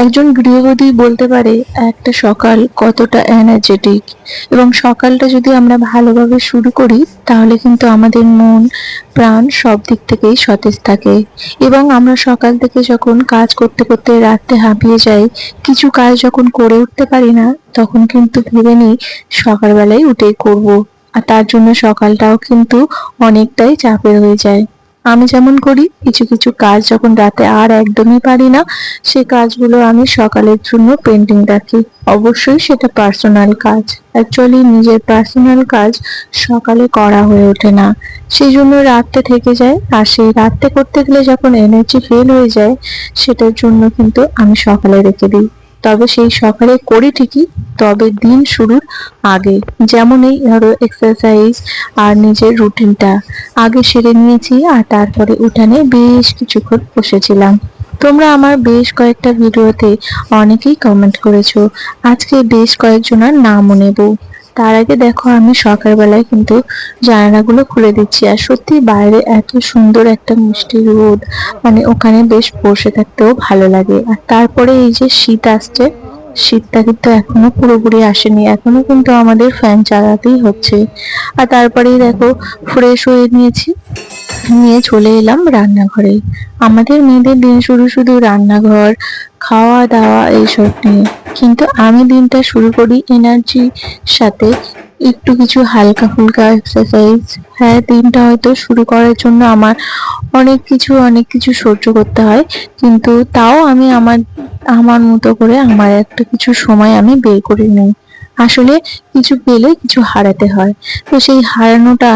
একজন গৃহবধূ বলতে পারে একটা সকাল কতটা এনার্জেটিক, এবং সকালটা যদি আমরা ভালোভাবে শুরু করি তাহলে কিন্তু আমাদের মন প্রাণ সব দিক থেকেই সতেজ থাকে। এবং আমরা সকাল থেকে যখন কাজ করতে করতে রাতে হাঁপিয়ে যাই, কিছু কাজ যখন করে উঠতে পারি না, তখন কিন্তু ভেবে নিই সকালবেলায় উঠে করব। আর তার জন্য সকালটাও কিন্তু অনেকটাই চাপের হয়ে যায়। আমি যেমন করি, কিছু কিছু কাজ যখন রাতে আর একদমই পারি না, সে কাজগুলো আমি সকালের জন্য পেন্ডিং রাখি। অবশ্যই সেটা পার্সোনাল কাজ। অ্যাকচুয়ালি নিজের পার্সোনাল কাজ সকালে করা হয়ে ওঠে না, সেই জন্য রাতটা থেকে যায়। আর সেই রাতটা করতে গেলে যখন এনার্জি ফেল হয়ে যায়, সেটার জন্য কিন্তু আমি সকালে রেখে দিই। তবে সেই সকালে করি ঠিকই, তবে দিন শুরুর আগে। যেমন এই ধরো এক্সারসাইজ আর নিজের রুটিনটা আগে সেরে নিয়েছি, আর তারপরে উঠানে বেশ কিছুক্ষণ বসেছিলাম। তোমরা আমার বেশ কয়েকটা ভিডিওতে অনেকেই কমেন্ট করেছো, আজকে বেশ কয়েকজনের নামও নেব। তার আগে দেখো, আমি সকালবেলায় কিন্তু জানালাগুলো খুলে দিচ্ছি, আর সত্যি বাইরে এত সুন্দর একটা মিষ্টি রোদ, মানে ওখানে বেশ বসে থাকতেও ভালো লাগে। আর তারপরে এই যে শীত আসছে, শীতটা কিন্তু এখনো পুরোপুরি আসেনি, এখনো কিন্তু আমাদের ফ্যান চালাতেই হচ্ছে। আর তারপরেই দেখো, ফ্রেশ হয়ে নিয়েছি, নিয়ে চলে এলাম রান্নাঘরে। আমাদের মেয়েদের দিন শুরু শুধু রান্নাঘর, খাওয়া দাওয়া এইসব নিয়ে, কিন্তু আমি দিনটা শুরু করি এনার্জির সাথে, একটু কিছু হালকা ফুলকা এক্সারসাইজ। হ্যাঁ, দিনটা হয়তো শুরু করার জন্য আমার অনেক কিছু সহ্য করতে হয়, কিন্তু তাও আমি আমার আমার মতো করে আমার একটা কিছু সময় আমি বের করে নিই। আসলে কিছু পেলে কিছু হারাতে হয়, তো সেই হারানোটা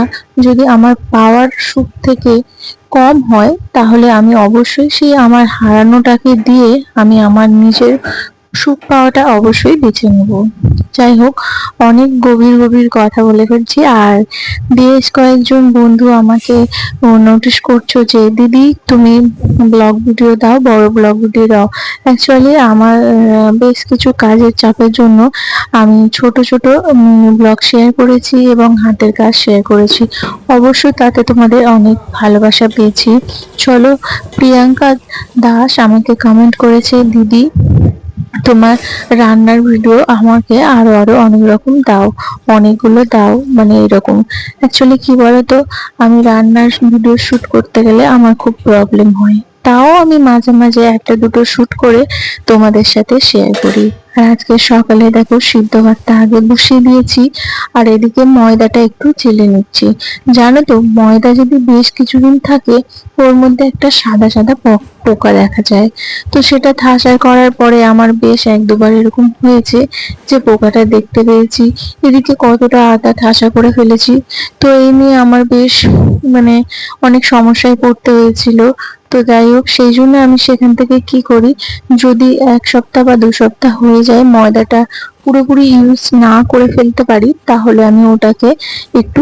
যদি আমার পাওয়ার সুখ থেকে কম হয়, তাহলে আমি অবশ্যই সেই আমার হারানোটাকে দিয়ে আমি আমার নিজের সুখ পাওয়াটা অবশ্যই বেছে নেব। যাই হোক, অনেক গভীর গভীর কথা বলে ফেলছি। আর বেশ কয়েকজন বন্ধু আমাকে নোটিশ করছো যে দিদি তুমি ব্লগ ভিডিও দাও, বড় ব্লগ ভিডিও দাও। অ্যাকচুয়ালি আমার বেশ কিছু কাজের চাপের জন্য আমি ছোট ছোট ব্লগ শেয়ার করেছি এবং হাতের কাজ শেয়ার করেছি। অবশ্যই তাতে তোমাদের অনেক ভালোবাসা পেয়েছি। চলো, প্রিয়াঙ্কা দাস আমাকে কমেন্ট করেছে, দিদি তোমার রান্নার ভিডিও আমাকে আরো আরো অনেক রকম দাও, অনেকগুলো দাও, মানে এরকম। অ্যাকচুয়ালি কি বলতো, আমি রান্নার ভিডিও শুট করতে গেলে আমার খুব প্রবলেম হয়, তাও আমি মাঝে মাঝে একটা দুটো শুট করে তোমাদের সাথে শেয়ার করি। আর আজকে সকালে দেখো, সিদ্ধ ভাতটা আগে বসিয়ে দিয়েছি, আর এদিকে ময়দাটা একটু চেলে নিচ্ছি। জানো তো, ময়দা যদি বেশ কিছুদিন থাকে, ওর মধ্যে একটা সাদা সাদা পোকা দেখা যায়। তো সেটা ঠাসা করার পরে আমার বেশ এক দুবার এরকম হয়েছে যে পোকাটা দেখতে পেয়েছি। এদিকে কতটা আটা ঠাসা করে ফেলেছি, তো এই নিয়ে আমার বেশ মানে অনেক সমস্যায় পড়তে হয়েছিল। তো যাই হোক, সেই জন্য আমি সেখান থেকে কি করি, যদি 1 সপ্তাহ বা 2 সপ্তাহ হয়ে যায় ময়দাটা পুরোপুরি ইউজ না করে ফেলতে পারি, তাহলে আমি ওটাকে একটু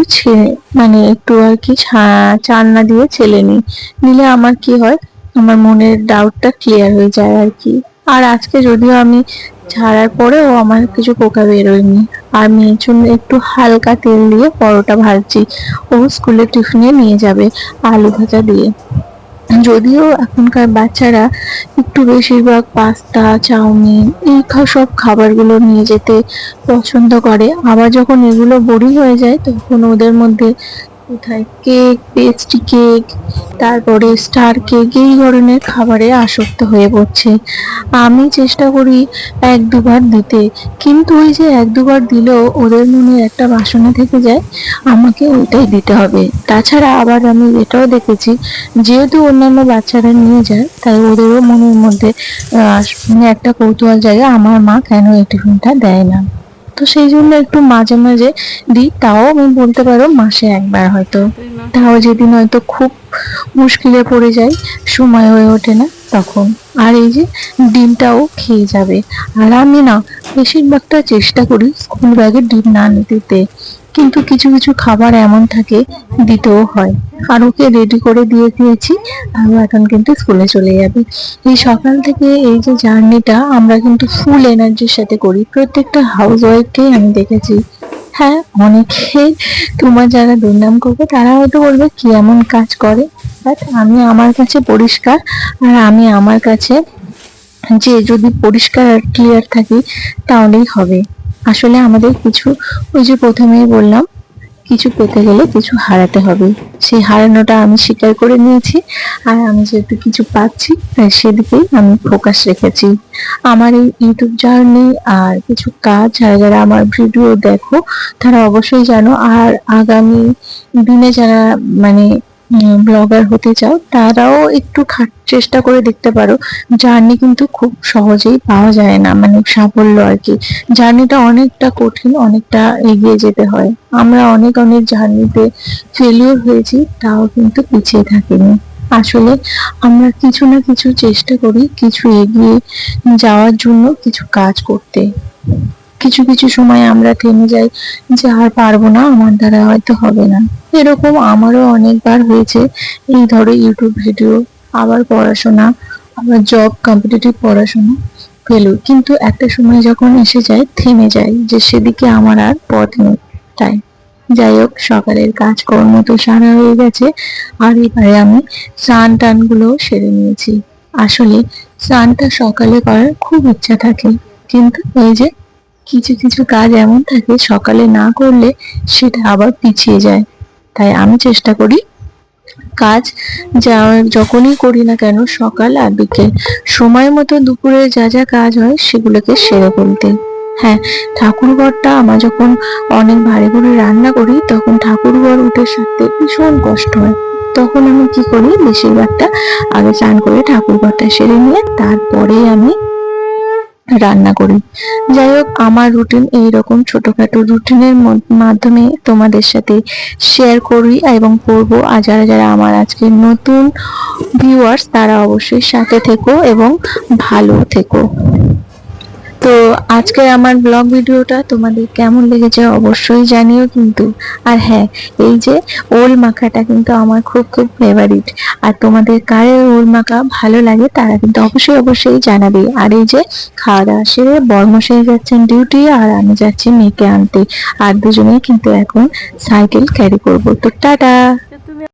মানে একটু আর কি চালনা দিয়ে ছেলে নিই। নিলে আমার কি হয়, আমার মনের ডাউটটা ক্লিয়ার হয়ে যায় আর কি। আর আজকে যদিও আমি ছাড়ার পরেও আমার কিছু পোকা বেরোয়নি। আর মেয়ের জন্য একটু হালকা তেল দিয়ে পরোটা ভাজছি, ও স্কুলে টিফিনে নিয়ে যাবে আলু ভাজা দিয়ে। যদিও এখনকার বাচ্চারা একটু বেশিরভাগ পাস্তা, চাউমিন এই সব খাবারগুলো নিয়ে যেতে পছন্দ করে, আবার যখন এগুলো বোরিং হয়ে যায় তখন ওদের মধ্যে কোথায় কেক, পেস্ট্রি কেক, তারপরে স্টার কেক এই ধরনের খাবারে আসক্ত হয়ে পড়ছে। আমি চেষ্টা করি 1-2 বার দিতে, কিন্তু ওই যে 1-2 বার দিলেও ওদের মনে একটা বাসনা থেকে যায়, আমাকে ওইটাই দিতে হবে। তাছাড়া আবার আমি এটাও দেখেছি, যেহেতু অন্যান্য বাচ্চারা নিয়ে যায়, তাই ওদেরও মনের মধ্যে মানে একটা কৌতূহল জায়গা, আমার মা কেন এই টিফিনটা দেয় না। তো সেই জন্য একটু মাঝে মাঝে দিই, তাও আমি বলতে পারো মাসে 1 বার হয়তো। তাও যেদিন হয়তো খুব মুশকিলে পড়ে যায়, সময় হয়ে ওঠে না তখন। আর এই যে ডিমটাও খেয়ে যাবে। আর আমি না বেশিরভাগটা চেষ্টা করি স্কুল ব্যাগে ডিম না দিতে, কিন্তু কিছু কিছু খাবার এমন থাকে দিতেও হয়। আর ওকে রেডি করে দিয়ে দিয়েছি, আমি এখন কিন্তু স্কুলে চলে যাবে। এই সকাল থেকে এই যে জার্নিটা আমরা কিন্তু ফুল এনার্জির সাথে করি, প্রত্যেকটা হাউস ওয়াইফকেই আমি দেখেছি। হ্যাঁ, অনেকে তোমার যারা দুর্নাম করবে তারা হয়তো বলবে কি এমন কাজ করে, বাট আমি আমার কাছে পরিষ্কার, আর আমি আমার কাছে যে যদি পরিষ্কার আর ক্লিয়ার থাকি তাহলেই হবে। আসলে আমাদের কিছু, ওই যে প্রথমেই বললাম, কিছু পেতে গেলে কিছু হারাতে হবে। সেই হারানোটা আমি স্বীকার করে নিয়েছি। আর আমি যেহেতু কিছু পাচ্ছি তাই সেদিকেই আমি ফোকাস রেখেছি। আমার এই ইউটিউব জার্নি আর কিছু কাজ, যারা যারা আমার ভিডিও দেখো তারা অবশ্যই জানো। আর আগামী দিনে যারা মানে ব্লগার হতে চাও তারাও একটু চেষ্টা করে দেখতে পারো। জার্নি কিন্তু খুব সহজেই পাওয়া যায় না, মানে সাফল্য আর কি। জার্নিটা অনেকটা কঠিন, অনেকটা এগিয়ে যেতে হয়। আমরা অনেক অনেক জার্নিতে ফেলিওর হয়েছি, তাও কিন্তু পিছিয়ে থাকিনি। আসলে আমরা কিছু না কিছু চেষ্টা করি কিছু এগিয়ে যাওয়ার জন্য, কিছু কাজ করতে। কিছু কিছু সময় আমরা থেমে যাই যে আর পারবো না, আমার দ্বারা হয়তো হবে না। এরকম আমারও অনেকবার হয়েছে। এই ধরো ইউটিউব ভিডিও, আবার পড়াশোনা, আবার জব, কম্পিটিটিভ পড়াশোনা, ফেলুর। কিন্তু একটা সময় যখন এসে যায় থেমে যায়, যে সেদিকে আমার আর পথ নেই। তাই যাই হোক, সকালের কাজকর্ম তো সারা হয়ে গেছে। আর এবারে আমি স্নান টান গুলো সেরে নিয়েছি। আসলে স্নানটা সকালে করার খুব ইচ্ছা থাকে, কিন্তু এই যে কিছু কিছু কাজ এমন থাকে সকালে না করলে সেটা আবার পিছিয়ে যায়। তাই আমি চেষ্টা করি কাজ যা যখনই করি না কেন সকাল আর বিকেল সময় মতো দুপুরে যা যা কাজ হয় সেগুলোকে সেরে ফেলতে। হ্যাঁ, ঠাকুরঘরটা আমার যখন অনেক ভারী করে রান্না করি তখন ঠাকুরঘর উঠে সারতে ভীষণ কষ্ট হয়। তখন আমি কি করি, বেশিরভাগটা আগে স্নান করে ঠাকুরঘরটা সেরে নিয়ে তারপরে আমি রান্না করি। যাই হোক, আমার রুটিন এইরকম ছোটখাটো রুটিনের মাধ্যমে তোমাদের সাথে শেয়ার করি এবং করবো। আর যারা যারা আমার আজকে নতুন ভিউয়ার্স তারা অবশ্যই সাথে থেকো এবং ভালো থেকো। তো আজকের আমার ব্লগ ভিডিওটা তোমাদের কেমন লেগেছে অবশ্যই জানিও কিন্তু। আর হ্যাঁ, এই যে ওল মাখাটা কিন্তু আমার খুব খুব ফেভারিট। আর তোমাদের কারের ওল মাখা ভালো লাগে তারা কিন্তু অবশ্যই অবশ্যই জানাবে। আর এই যে খাওয়া দাওয়া সেরে বর্মশাই যাচ্ছেন ডিউটি আর আমি যাচ্ছি মেয়েকে আনতে। আর দুজনেই কিন্তু এখন সাইকেল ক্যারি করবো। তো টাটা।